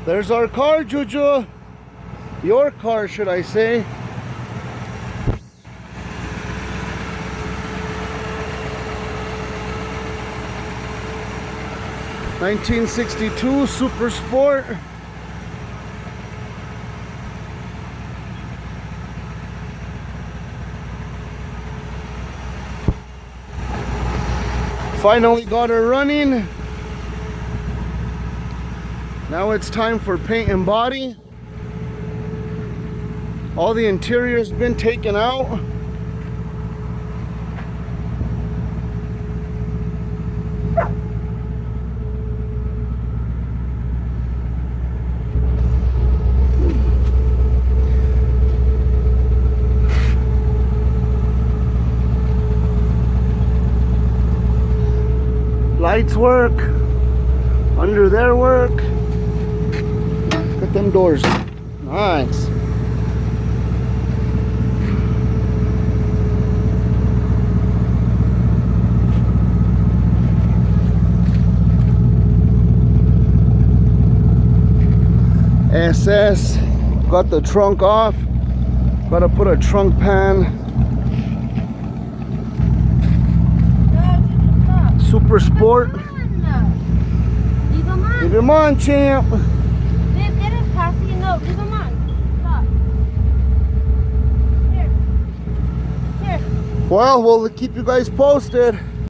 There's our car, Juju. Your car, should I say. '62 Super Sport. Finally got her running. Now it's time for paint and body. All the interior's been taken out. Lights work, under there work. Look at them doors. Nice. SS, got the trunk off. Gotta put a trunk pan. Super Sport. Leave him on, champ. Babe, get his passy. No, leave him on. Stop. Here. Well, we'll keep you guys posted.